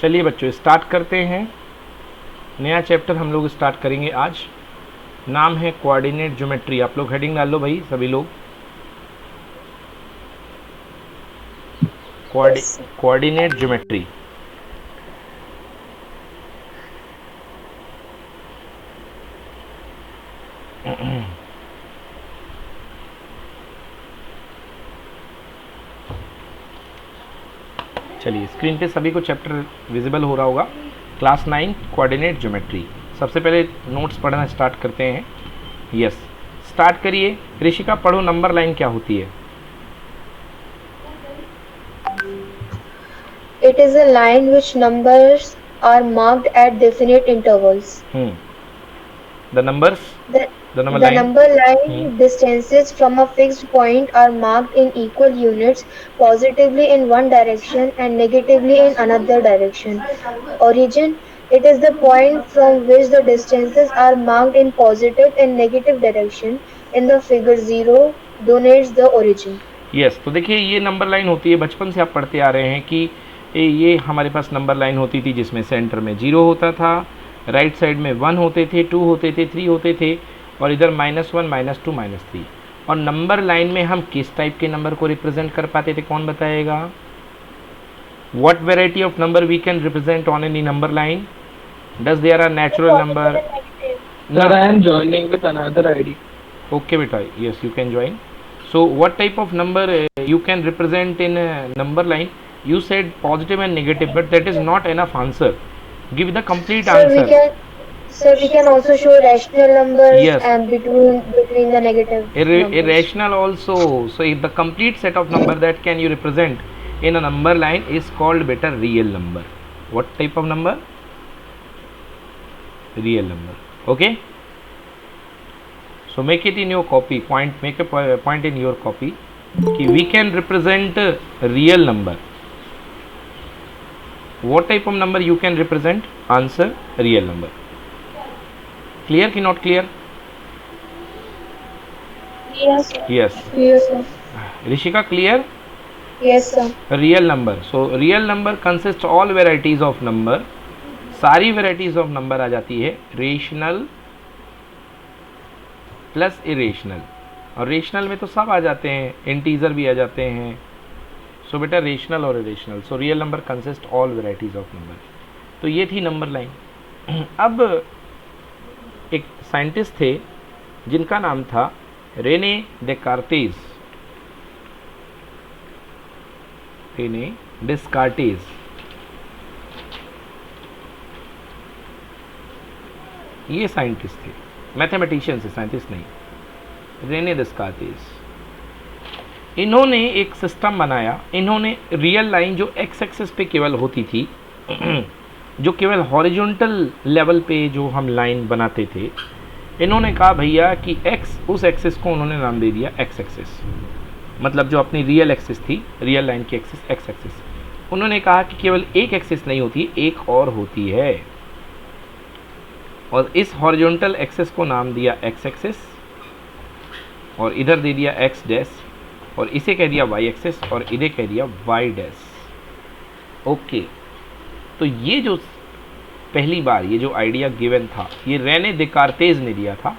चलिए बच्चों स्टार्ट करते हैं। नया चैप्टर हम लोग स्टार्ट करेंगे आज। नाम है कोऑर्डिनेट ज्योमेट्री। आप लोग हेडिंग डाल लो भाई सभी लोग। Coordinate geometry. चलिए स्क्रीन पे सभी को चैप्टर विजिबल हो रहा होगा। Class 9 coordinate geometry. सबसे पहले नोट्स पढ़ना स्टार्ट करते हैं। यस, स्टार्ट करिए। ऋषिका पढ़ो, नंबर लाइन क्या होती है? It is a line which numbers are marked at definite intervals. The numbers, The, the number the line. number line distances from a fixed point are marked in equal units, positively in one direction and negatively in another direction. Origin. It is the point from which the distances are marked in positive and negative direction. In the figure 0 denotes the origin. Yes, तो देखिए ये number line होती है। बचपन से आप पढ़ते आ रहे हैं कि ये हमारे पास नंबर लाइन होती थी जिसमें सेंटर में 0 होता था, राइट साइड में 1 होते थे, 2 होते थे, 3 होते थे और इधर -1, -2, -3। और नंबर लाइन में हम किस टाइप के नंबर को रिप्रेजेंट कर पाते थे, कौन बताएगा? What variety of number we can represent on any number line? Does there are natural number? Sir, I am joining with another ID. Okay beta, yes you can join. So what type of number you can represent in a number line? You said positive and negative, but that is not enough answer. Give the complete answer. We can also show rational numbers. Yes. And between the negative numbers. Irrational also. So if the complete set of number that can you represent in a number line is called beta real number. What type of number? Real number. Okay, so make it in your copy. Make a point in your copy कि we can represent a real number. What type of number you can represent? Answer, real number. Clear ki not clear? Yes sir. Yes. Yes sir. Rishika, clear? Yes sir. Real number. So real number consists all varieties of number. सारी varieties of number आ जाती है। Rational plus irrational, और rational में तो सब आ जाते हैं, integer भी आ जाते हैं। सो बेटा रेशनल और irrational. So real number consist all varieties of number. तो ये थी नंबर लाइन। अब एक साइंटिस्ट थे जिनका नाम था रेने डेकार्टेज। रेने डेस्कार्टेज। ये साइंटिस्ट थे, मैथमेटिशियन से, साइंटिस्ट नहीं। रेने डेस्कार्टेज। इन्होंने एक सिस्टम बनाया। इन्होंने रियल लाइन जो एक्स एक्सिस पे केवल होती थी, जो केवल हॉरिजॉन्टल लेवल पे जो हम लाइन बनाते थे, इन्होंने कहा भैया कि एक्स, उस एक्सिस को उन्होंने नाम दे दिया एक्स एक्सिस। मतलब जो अपनी रियल एक्सिस थी, रियल लाइन की एक्सिस एक्स एक्सिस। उन्होंने कहा कि केवल एक एक्सिस नहीं होती, एक और होती है, और इस हॉरिजॉन्टल एक्सिस को नाम दिया एक्स एक्सिस, और इधर दे दिया एक्स डैश, और इसे कह दिया वाई एक्सिस, और इधर कह दिया वाई डैश। ओके, तो ये जो पहली बार ये जो आइडिया गिवन था, ये रेने डेकार्टेज ने दिया था।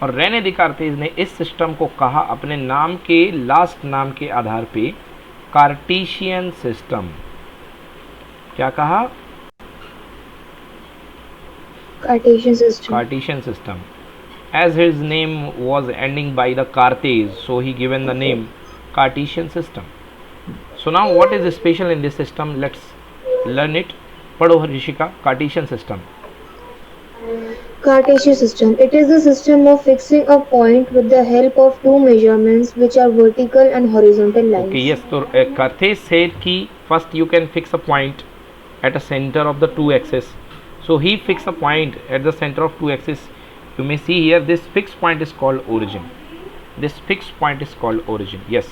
और रेने डेकार्टेज ने इस सिस्टम को कहा अपने नाम के लास्ट नाम के आधार पे कार्टेशियन सिस्टम। क्या कहा? Cartesian system. Cartesian system. As his name was ending by the Cartese, so he given the name Cartesian system. So now what is special in this system? Let's learn it. पढ़ो Rishika, Cartesian system. Cartesian system. It is the system of fixing a point with the help of two measurements which are vertical and horizontal lines. Okay, yes. So Cartese said कि first you can fix a point at a center of the two axes. So he fixed a point at the center of two axes. You may see here this fixed point is called origin. This fixed point is called origin. Yes.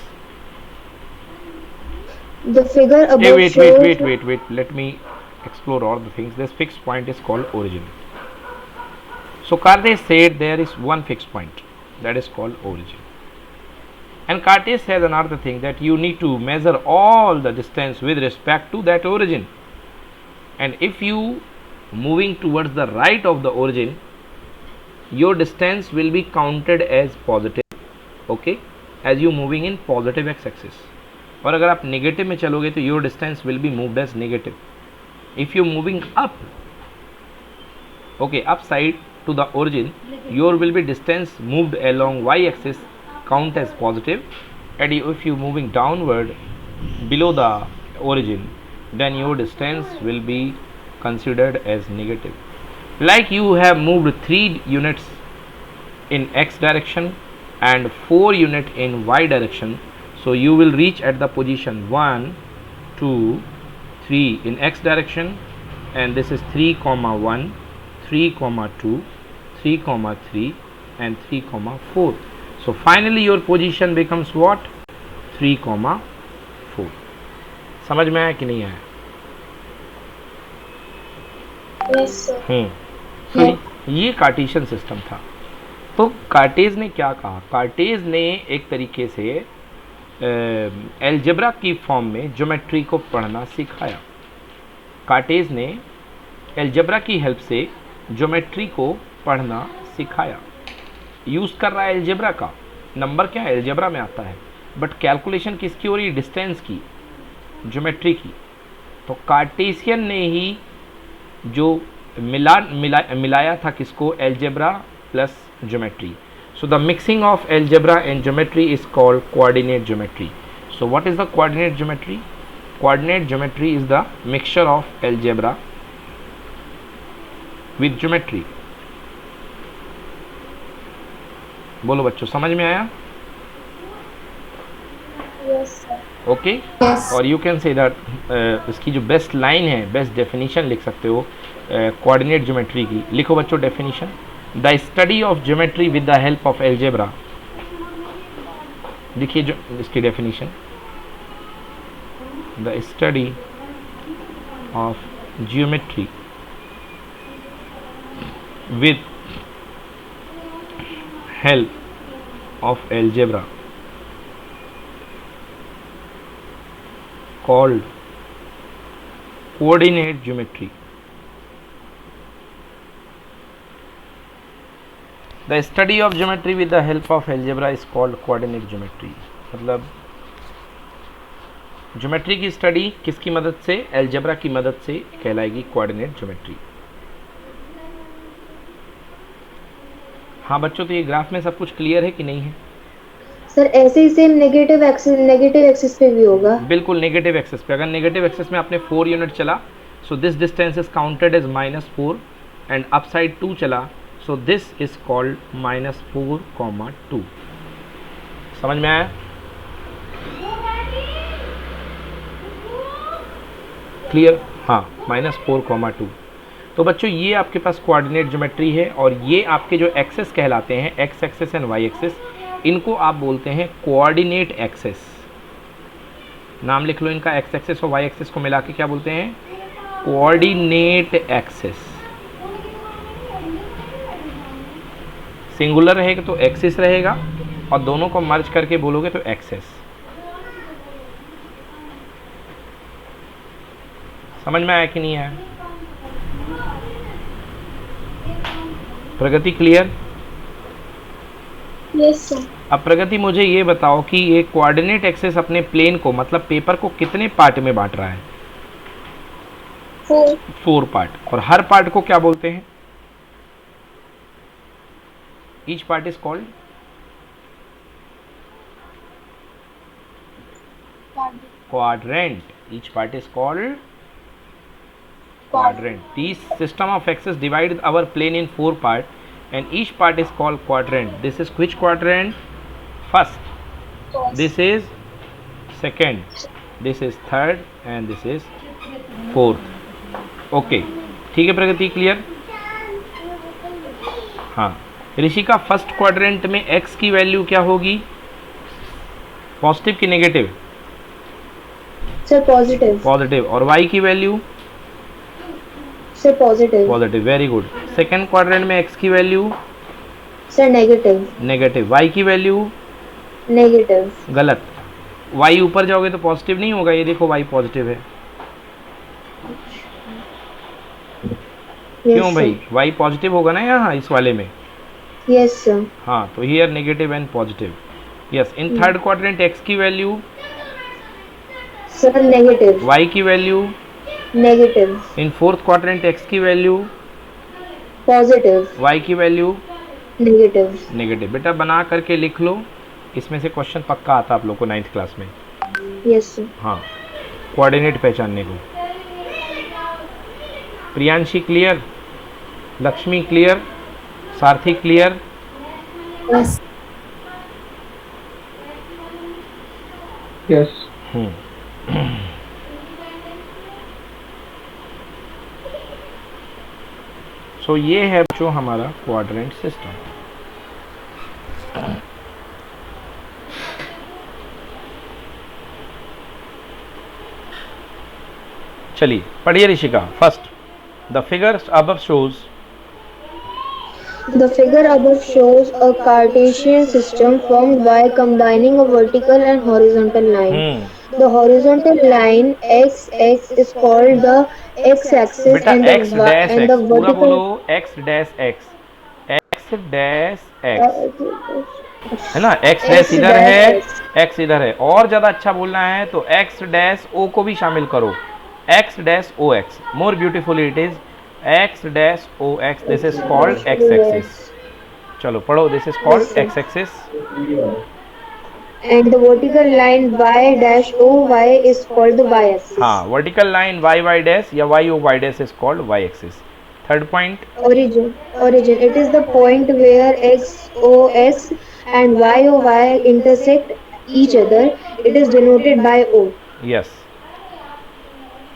The figure above wait. Let me explore all the things. This fixed point is called origin. So Cartese said there is one fixed point that is called origin. And Cartese says another thing, that you need to measure all the distance with respect to that origin. and if you moving towards the right of the origin, your distance will be counted as positive, okay, as you moving in positive x axis. और अगर आप negative में चलोगे तो your distance will be moved as negative. If you moving up, okay, upside to the origin, your will be distance moved along y axis count as positive, and if you moving downward below the origin, then your distance will be considered as negative. Like you have moved 3 units in x direction and 4 units in y direction, so you will reach at the position 1 2 3 in x direction, and this is 3 comma 1 3 comma 2 3 comma 3 and 3 comma 4. So finally your position becomes what? 3 comma 4. समझ में आया कि नहीं आया? Yes, sir. तो ये Cartesian system था. तो कार्टेज ने क्या कहा? कार्टेज ने एक तरीके से एलजेब्रा की फॉर्म में ज्योमेट्री को पढ़ना सिखाया. कार्टेज ने एलजेब्रा की हेल्प से ज्योमेट्री को पढ़ना सिखाया. यूज़ कर रहा है एलजेब्रा का. नंबर क्या है? एलजेब्रा में आता है, बट कैलकुलेशन किसकी हो रही है? डिस्टेंस की, ज्योमेट्री की. तो कार्टेशियन ने ही जो मिलाया था किसको? Algebra plus geometry. So the mixing of algebra and geometry is called coordinate geometry. So what is the coordinate geometry? Coordinate geometry is the mixture of algebra with geometry. बोलो बच्चों, समझ में आया? Yes, sir. ओके. और you can say that इसकी जो best line है, best definition लिख सकते हो कोऑर्डिनेट ज्योमेट्री की. लिखो बच्चों definition. The study of geometry with the help of algebra. देखिए जो इसकी definition, the study of geometry with help of algebra called coordinate geometry. The study of geometry with the help of algebra is called coordinate geometry. मतलब geometry की study किसकी मदद से? Algebra की मदद से कहलाएगी कोऑर्डिनेट ज्योमेट्री. हाँ बच्चों, तो ये ग्राफ में सब कुछ क्लियर है कि नहीं है? सर ऐसे ही सेम नेगेटिव एक्सिस पे भी होगा? बिल्कुल नेगेटिव एक्सिस पे. अगर नेगेटिव एक्सिस में आपने 4 यूनिट चला, so this distance is counted as -4, and upside 2 चला, सो दिस इज कॉल्ड -4, 2. समझ में आया? क्लियर? हाँ, -4, 2. तो बच्चों ये आपके पास कोऑर्डिनेट ज्योमेट्री है, और ये आपके जो एक्सेस कहलाते हैं, X axes and Y axes, इनको आप बोलते हैं कोऑर्डिनेट एक्सेस. नाम लिख लो इनका. एक्स एक्सेस और वाई एक्सेस को मिला के क्या बोलते हैं? Coordinate axes. सिंगुलर रहेगा तो एक्सिस रहेगा, और दोनों को मर्ज करके बोलोगे तो एक्सेस. समझ में आया कि नहीं आया? प्रगति क्लियर? Yes sir. अब प्रगति मुझे ये बताओ कि ये कोऑर्डिनेट एक्सेस अपने प्लेन को, मतलब पेपर को, कितने पार्ट में बांट रहा है? 4 पार्ट. और हर पार्ट को क्या बोलते हैं? Each part is called quadrant. Each part is called quadrant. These system of axes divide our plane in 4 parts, and each part is called quadrant. This is which quadrant? First. This is second. This is third, and this is fourth. Okay. ठीक है प्रगति, clear? हाँ. ऋषि का first quadrant में x की value क्या होगी? Positive की negative? Sir positive. Positive. और y की value? Sir positive. Positive. Very good. Second quadrant में x की value? Sir negative. Negative. y की वैल्यू? नेगेटिव. गलत. y ऊपर जाओगे तो पॉजिटिव नहीं होगा. ये देखो y पॉजिटिव है. क्यों Yes, भाई, sir. y पॉजिटिव होगा ना यहाँ इस वाले में. Yes, sir. हाँ, तो here negative and positive. Yes, in third quadrant x की वैल्यू, Sir, negative. y की value, Negative. In fourth quadrant x की वैल्यू, Positive. y की वैल्यू Negative. नेगेटिव. बेटा बना करके लिख लो, इसमें से क्वेश्चन पक्का आता आप लोग को 9th क्लास में. Yes, sir. हाँ, कोऑर्डिनेट पहचानने को. प्रियांशी क्लियर, लक्ष्मी क्लियर, सारथी क्लियर. Yes. Yes. सो ये है जो हमारा क्वाड्रेंट सिस्टम. चलिए पढ़िए Rishika. First, the figures above shows. The figure above shows a Cartesian system formed by combining a vertical and horizontal line. The horizontal line x is called the x-axis बेटा and x the dash and the x, पूरा vertical. बोलो x dash x, x dash x है ना. x dash इधर है, x इधर है. और ज्यादा अच्छा बोलना है तो x डैश o को भी शामिल करो. x dash o x, more beautiful it is x dash o x. This is called x axis. चलो पढ़ो. This is called x axis. And the vertical line y dash OY is called the y-axis. हाँ, vertical line y y dash या y o y dash is called y axis. Third point, Origin. It is the point where XOX and YOY intersect each other. It is denoted by O. Yes.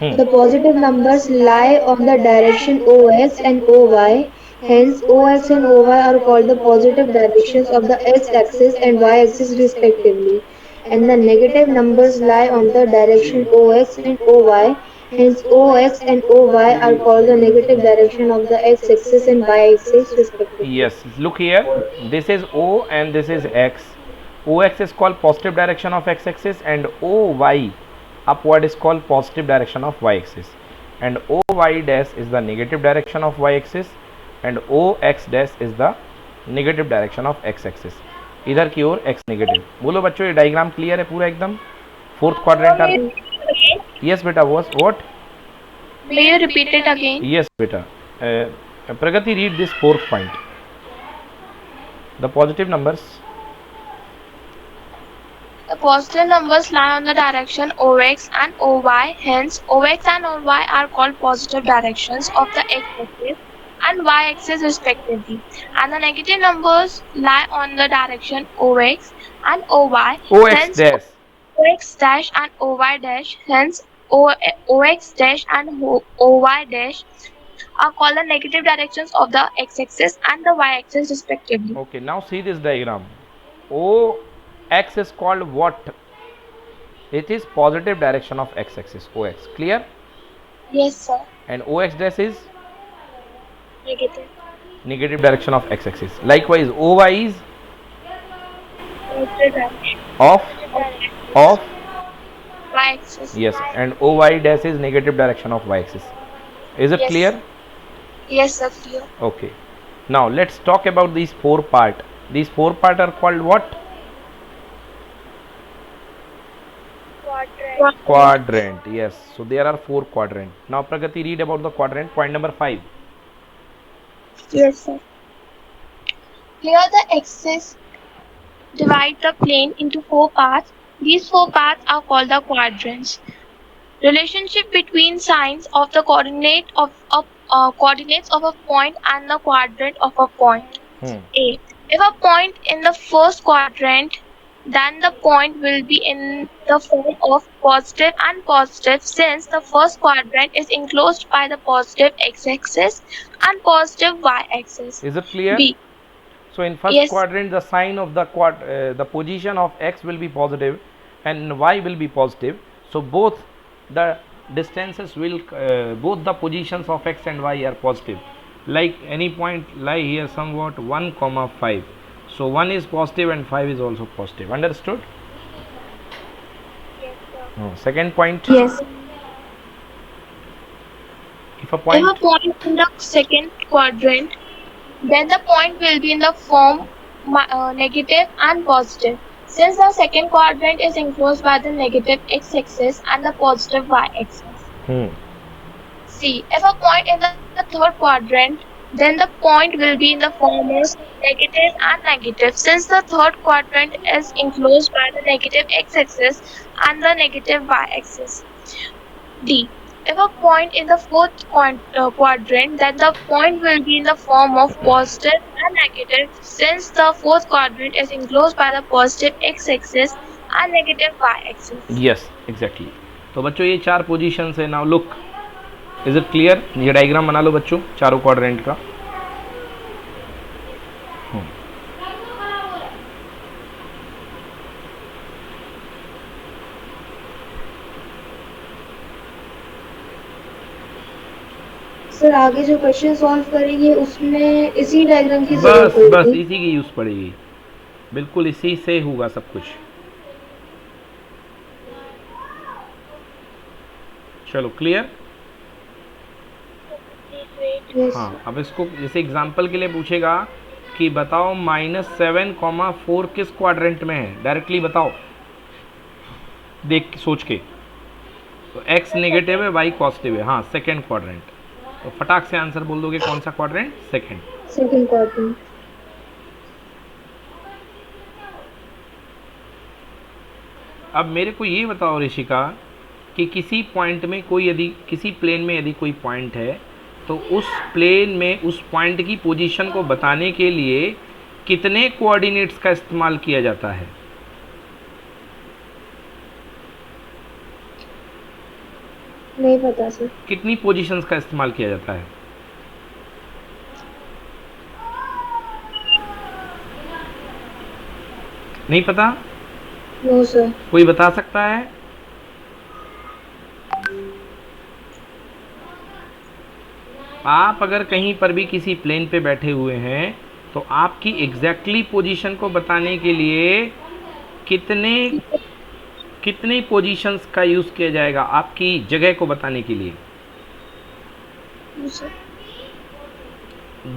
The positive numbers lie on the direction OX and OY. Hence, OX and OY are called the positive directions of the x-axis and y-axis respectively. And the negative numbers lie on the direction OX and OY. Hence, OX and OY are called the negative direction of the x-axis and y-axis respectively. Yes, look here. This is O and this is X. OX is called positive direction of X axis and OY upward is called positive direction of Y axis. And OY dash is the negative direction of Y axis and OX dash is the negative direction of X axis. इधर की ओर X negative. बोलो बच्चों, ये diagram clear है पूरा एकदम. Fourth quadrant आर. Yes बेटा. What? May you repeat it again? Yes बेटा. Pragati, read this fourth point. The positive numbers. The positive numbers lie on the direction OX and OY. Hence, OX and OY are called positive directions of the x-axis and y-axis respectively. And the negative numbers lie on the direction OX and OY. OX Hence, dash. OX dash and OY dash. Hence, OX dash and OY dash are called the negative directions of the x-axis and the y-axis respectively. Okay, now see this diagram. OX is called what? It is positive direction of x axis. OX, clear? Yes, sir. And OX dash is Negative. negative direction of x axis. Likewise, OY is Negative direction. of Y-axis. yes, and OY dash is negative direction of y axis. Is it Yes. clear? Yes, sir. Clear. Okay. Now let's talk about these four part. These four part are called what? Quadrant. Yes. So there are four quadrant. Now Pragati, read about the quadrant. Point number 5. Yes, sir. Here the axis divide the plane into four parts. These four parts are called the quadrants. Relationship between signs of the coordinates of a point and the quadrant of a point. A. If a point in the first quadrant, then the point will be in the form of positive and positive, since the first quadrant is enclosed by the positive x-axis and positive y-axis. Is it clear? B. So in first Yes. quadrant, the sign of the position of x will be positive and y will be positive. So both the distances will both the positions of x and y are positive. Like any point lie here somewhat 1, 5. So 1 is positive and 5 is also positive. Understood? Yes, sir. Second point. Yes. If If a point, If a point in the second quadrant, then the point will be in the form negative and positive. Since the second quadrant is enclosed by the negative x-axis and the positive y-axis. C. If a point in the third quadrant, then the point will be in the form of negative and negative. Since the third quadrant is enclosed by the negative x-axis and the negative y-axis. D. If a point in the fourth quadrant, then the point will be in the form of positive and negative, since the fourth quadrant is enclosed by the positive x-axis and negative y-axis. yes, exactly. तो बच्चों ये 4 positions है. Now look, is it clear? ये diagram बना लो बच्चों चारों quadrant का. Sir आगे जो क्वेश्चन सॉल्व करेंगे उसमें इसी डायग्राम की बस जरूरत बस पड़ेगी. इसी की यूज़ पड़ेगी. बिल्कुल इसी से होगा सब कुछ. चलो क्लियर? Yes. हाँ, अब इसको जैसे एग्जांपल के लिए पूछेगा कि बताओ -7,4 किस क्वाड्रेंट में है, डायरेक्टली बताओ देख सोच के. तो x नेगेटिव है, y पॉजिटिव है. हाँ, सेकेंड क्वाड्रेंट. तो फटाक से आंसर बोल दोगे कौन सा क्वाड्रेंट? सेकेंड. Second quadrant. अब मेरे को ये बताओ ऋषिका कि किसी पॉइंट में कोई यदि किसी प्लेन में यदि कोई पॉइंट है तो उस प्लेन में उस पॉइंट की पोजीशन को बताने के लिए कितने कोऑर्डिनेट्स का इस्तेमाल किया जाता है? नहीं पता सर. कितनी पोजीशंस का इस्तेमाल किया जाता है? नहीं पता? No sir. कोई बता सकता है? आप अगर कहीं पर भी किसी प्लेन पे बैठे हुए हैं तो आपकी एग्जैक्टली पोजीशन को बताने के लिए कितनी पोजीशंस का यूज़ किया जाएगा आपकी जगह को बताने के लिए?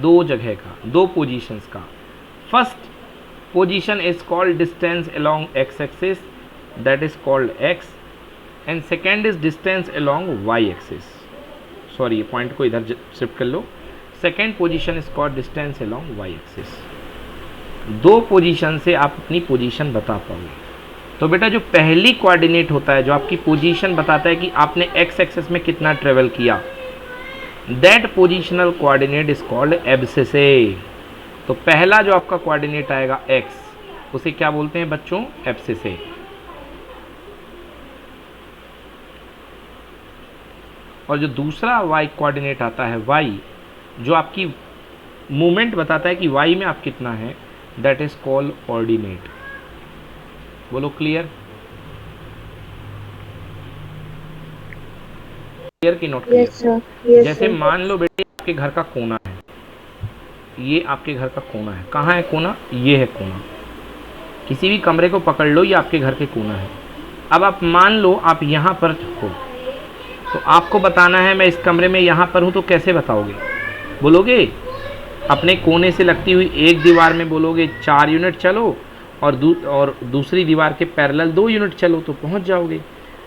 दो जगह का, दो पोजीशंस का. First position is called distance along X axis, that is called X, and second is distance along Y axis. Sorry, ये पॉइंट को इधर शिफ्ट कर लो. Second position is called distance along Y axis. दो position से आप अपनी position बता पाओगे. तो बेटा जो पहली कोऑर्डिनेट होता है जो आपकी पोजीशन बताता है कि आपने एक्स एक्सिस में कितना ट्रेवल किया, that positional coordinate is called abscissa. तो पहला जो आपका कोऑर्डिनेट आएगा एक्स, उसे क्या बोलते हैं बच्चों? एब्सिसे. और जो दूसरा वाई कोऑर्डिनेट आता है वाई, जो आपकी मूवमेंट बताता है कि वाई में आप कितना है, दैट इज कॉल्ड ऑर्डिनेट. बोलो क्लियर? क्लियर की note clear? Yes sir. Yes जैसे सर. मान लो बेटे आपके घर का कोना है, ये आपके घर का कोना है. कहाँ है कोना? ये है कोना. किसी भी कमरे को पकड़ लो, ये आपके घर के कोना है. अब आप मान लो आप यहाँ पर हो, तो आपको बताना है मैं इस कमरे में यहाँ पर हूँ, तो कैसे बताओगे? बोलोगे अपने कोने से लगती हुई एक दीवार में बोलोगे 4 यूनिट चलो और दूसरी दीवार के पैरेलल 2 यूनिट चलो, तो पहुँच जाओगे.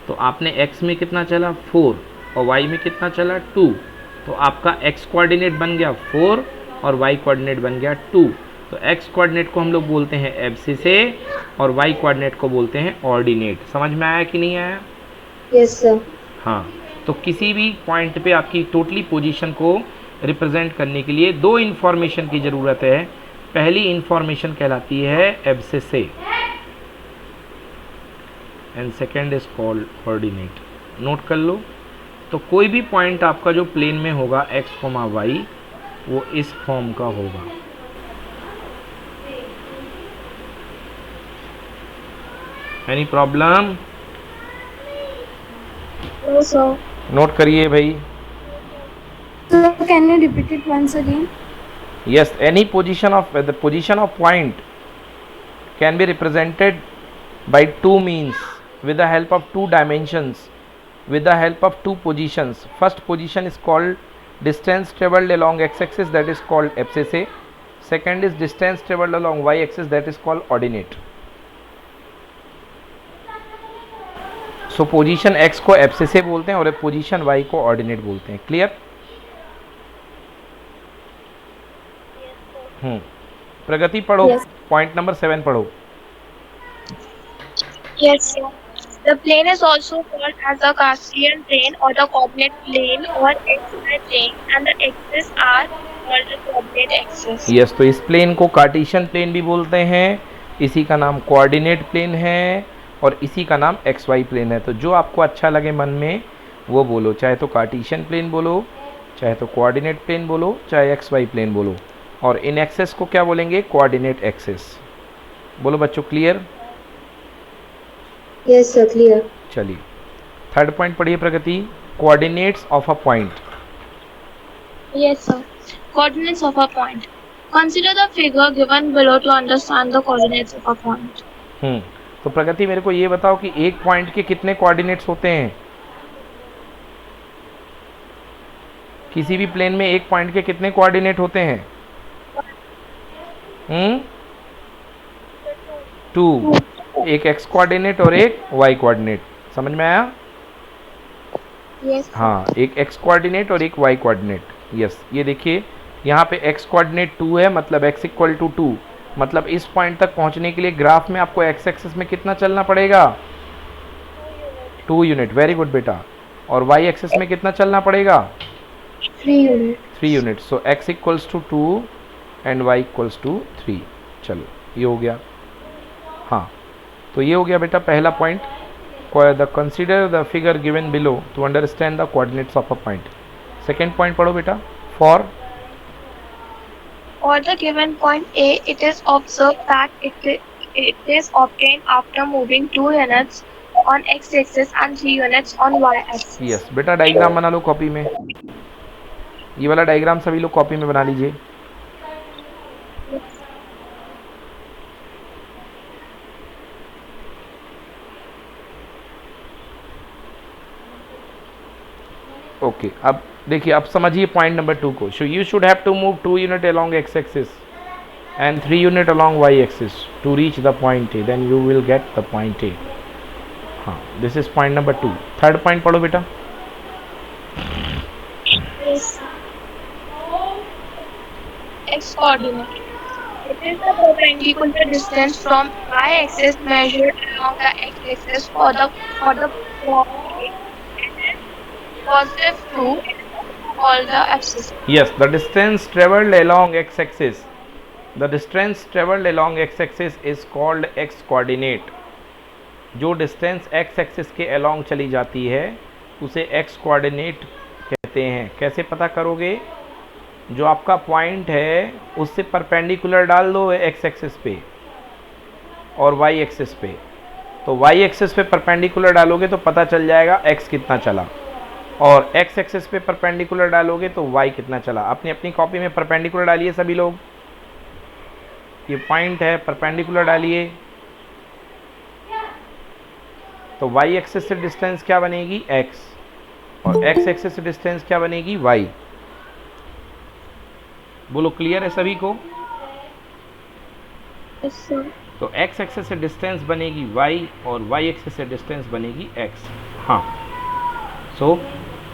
तो आपने x में कितना चला? 4, और y में कितना चला? 2. तो आपका x कोऑर्डिनेट बन गया 4 और y कोऑर्डिनेट बन गया 2. तो x कोऑर्डिनेट को हम लोग बोलते हैं एब्सिसे और y कोऑर्डिनेट को बोलते हैं ऑर्डिनेट. समझ में आया कि नहीं आया? Yes sir. हाँ, तो किसी भी पॉइंट पे आपकी टोटली पोजीशन को रिप्रेजेंट करने के लिए दो इन्फॉर्मेशन की ज़रूरत है. पहली इन्फॉर्मेशन कहलाती है abscissa and second is called ordinate. Note कर लो. तो कोई भी पॉइंट आपका जो प्लेन में होगा x, y, वो इस फॉर्म का होगा. Any problem? No, sir. Note करिए भाई. So can you repeat it once again? Yes, any position of the position of point can be represented by two means with the help of two dimensions, with the help of two positions. First position is called distance traveled along x-axis, that is called abscissa. Second is distance traveled along y-axis, that is called ordinate. So position x को abscissa बोलते हैं और position y को ordinate बोलते हैं. Clear? प्रगति पढ़ो. Point number 7 पढ़ो. Yes, sir. The plane is also called as the Cartesian plane or the coordinate plane or xy plane, and the axes are called the coordinate axis. Yes, तो इस plane को Cartesian plane भी बोलते हैं, इसी का नाम कोऑर्डिनेट प्लेन है और इसी का नाम एक्स वाई प्लेन है. तो जो आपको अच्छा लगे मन में वो बोलो, चाहे तो कार्टेशियन प्लेन बोलो, चाहे तो कोऑर्डिनेट प्लेन बोलो, चाहे एक्स वाई प्लेन बोलो. और इन एक्सेस को क्या बोलेंगे? Coordinate axes. बोलो बच्चों, क्लियर? Yes, sir, clear. चलिए थर्ड पॉइंट पढ़िए Pragati. Coordinates of a point. Yes, sir. Coordinates of a point. Consider the figure given below to understand the coordinates of a point. तो प्रगति मेरे को ये बताओ कि एक पॉइंट के कितने कोऑर्डिनेट्स होते हैं? किसी भी प्लेन में एक पॉइंट के कितने कोऑर्डिनेट होते हैं? 2. एक एक्स कोऑर्डिनेट और एक वाई कोऑर्डिनेट. समझ में आया? Yes. हाँ, एक एक्स कोऑर्डिनेट और एक वाई कोऑर्डिनेट. यस, ये देखिए यहाँ पे एक्स कोऑर्डिनेट 2 है, मतलब x इक्वल टू 2. मतलब इस पॉइंट तक पहुँचने के लिए ग्राफ में आपको एक्स एक्सिस में कितना चलना पड़ेगा? 2 यूनिट. वेरी गुड बेटा. और वाई एक्सिस में कितना चलना पड़ेगा? 3 unit. So x equals to 2 and y equals to 3. चलो ये हो गया. हाँ, तो ये हो गया बेटा पहला point. Consider the figure given below to understand the coordinates of a point. Second point पढ़ो बेटा. For For the given point A, it is observed that it is obtained after moving 2 units on x-axis and 3 units on y-axis. Yes बेटा, diagram बना लो copy में. ये वाला diagram सभी लोग copy में बना लीजिए. ओके, अब देखिए, अब समझिए पॉइंट नंबर 2 को. So you should have to move 2 unit along X axis and 3 unit along y axis to reach the point A, then you will get the point A. हाँ, this is point number 2. Third point पढ़ो बेटा. Yes. X coordinate. It is the perpendicular distance from y-axis measured along the x-axis for the point A. It is positive 2 called the abscissa. Yes, the distance traveled along x axis. The distance traveled along x axis is called x coordinate. जो distance x axis के along चली जाती है उसे x coordinate कहते हैं. कैसे पता करोगे? जो आपका पॉइंट है उससे परपेंडिकुलर डाल दो x एक्सिस पे और y एक्सिस पे. तो y एक्सिस पे परपेंडिकुलर डालोगे तो पता चल जाएगा x कितना चला, और x एक्सिस पे परपेंडिकुलर डालोगे तो y कितना चला. अपनी अपनी कॉपी में परपेंडिकुलर डालिए सभी लोग. ये पॉइंट है, परपेंडिकुलर डालिए. तो y एक्सिस से डिस्टेंस क्या बनेगी? x, और x एक्सिस से डिस्टेंस क्या बनेगी? y. बोलो, क्लियर है सभी को? Yes, sir. तो x एक्सिस से डिस्टेंस बनेगी y और y एक्सिस से डिस्टेंस बनेगी x. हाँ, सो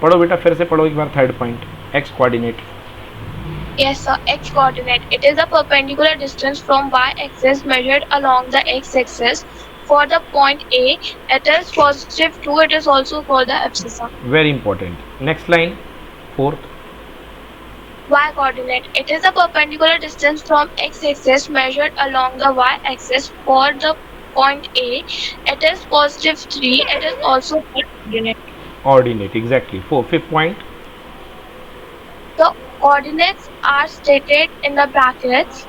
पढ़ो बेटा, फिर से पढ़ो एक बार third point. x coordinate. Yes, sir. X coordinate. It is the perpendicular distance from y-axis measured along the x-axis for the point A. It is positive 2. It is also called the abscissa. Very important. Next line, fourth. Y coordinate. It is the perpendicular distance from x-axis measured along the y-axis for the point A. It is positive 3. It is also called coordinate. Ordinate, exactly. Fifth point. The coordinates are stated in the brackets.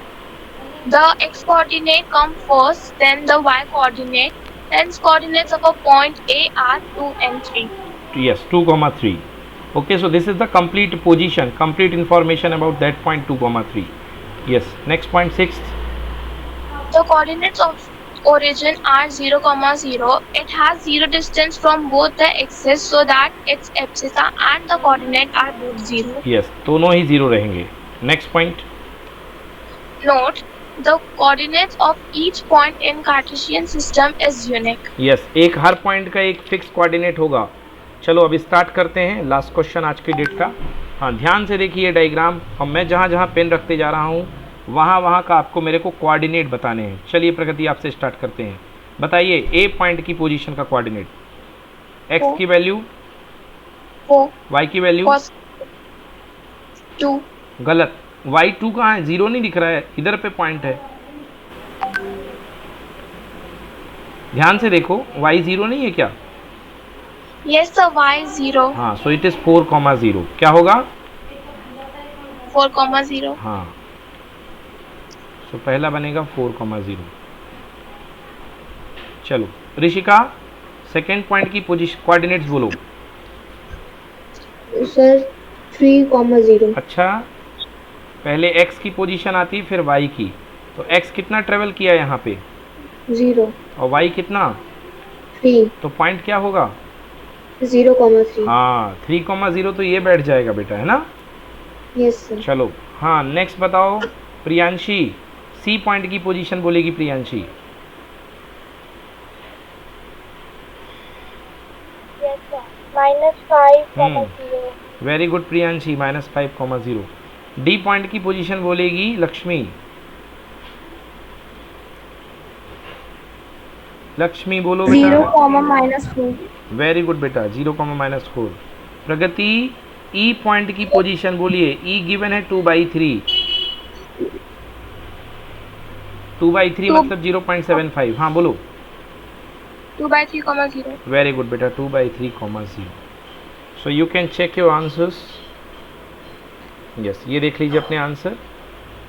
The x coordinate comes first, then the y coordinate. Hence, coordinates of a point A are 2 and 3. Yes, 2, 3. Okay, so this is the complete position, complete information about that point 2, 3. Yes, next point, sixth. The coordinates of origin are 0, 0, it has 0 distance from both the axes so that its abscissa and the coordinate are both 0. Yes, दोनों ही 0 रहेंगे. Next point. Note, the coordinates of each point in Cartesian system is unique. Yes, एक हर point का एक fix coordinate होगा. चलो अब start करते हैं लास्ट क्वेश्चन आज की डेट का. हाँ, ध्यान से देखिए डायग्राम. अब मैं जहाँ जहाँ पेन रखते जा रहा हूँ वहाँ का आपको मेरे को कोऑर्डिनेट बताने हैं. चलिए प्रगति आपसे स्टार्ट करते हैं. बताइए ए पॉइंट की पोजीशन का कोऑर्डिनेट. एक्स की वैल्यू 4, वाई की वैल्यू 2. गलत. y2 कहाँ है? 0 नहीं दिख रहा है, इधर पे पॉइंट है. ध्यान से देखो, y 0 नहीं है क्या? Yes sir, y 0. हाँ, सो इट इज 4,0. क्या होगा? 4,0. हाँ, सो पहला बनेगा 4,0. चलो ऋषिका, सेकेंड पॉइंट की पोजीशन कोऑर्डिनेट्स बोलो. सर 3,0. अच्छा, पहले x की पोजीशन आती फिर y की. तो x कितना ट्रेवल किया यहाँ पे? 0. और y कितना? 3. तो पॉइंट क्या होगा? 0,3. हाँ, 3,0 तो ये बैठ जाएगा बेटा, है ना? Yes sir. चलो हाँ, नेक्स्ट बताओ प्रियांशी. सी पॉइंट की पोजीशन बोलेगी Priyanshi. Yes sir, -5,0. Very good Priyanshi, -5,0. D point की पोजीशन बोलेगी लक्ष्मी. लक्ष्मी बोलो बेटा. 0, -4. वेरी गुड बेटा, 0,-4. प्रगति, ई पॉइंट की पोजीशन बोलिए. ई गिवन है 2/3. 2/3 मतलब 0.75. हाँ बोलो. 2/3,0. वेरी गुड बेटा, 2/3,0. So you can check your answers. Yes, ये देख लीजिए अपने answer.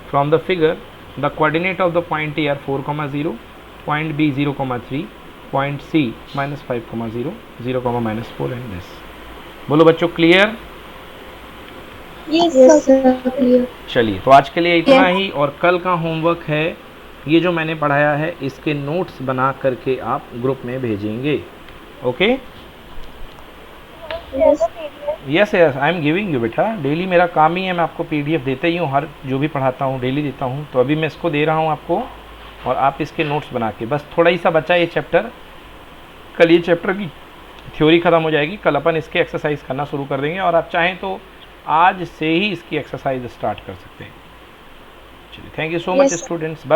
From the figure the coordinate of the point A are 4,0, point B 0,3, point C -5,0, 0,-4 and this. बोलो बच्चों, clear? Yes yes sir. Sir. Clear. चलिए, तो आज के लिए इतना ही. और कल का होमवर्क है, ये जो मैंने पढ़ाया है इसके नोट्स बना करके आप ग्रुप में भेजेंगे. Okay? Yes yes, I am giving you बेटा. डेली मेरा काम ही है, मैं आपको PDF देते ही हूँ. हर जो भी पढ़ाता हूँ डेली देता हूँ. तो अभी मैं इसको दे रहा हूँ आपको, और आप इसके नोट्स बना के. बस थोड़ा ही सा बचा ये चैप्टर. कल ये चैप्टर की थ्योरी ख़त्म हो जाएगी. कल अपन इसके एक्सरसाइज करना शुरू कर देंगे, और आप चाहें तो आज से ही इसकी एक्सरसाइज स्टार्ट कर सकते हैं. चलिए, thank you so much Yes, sir. Students.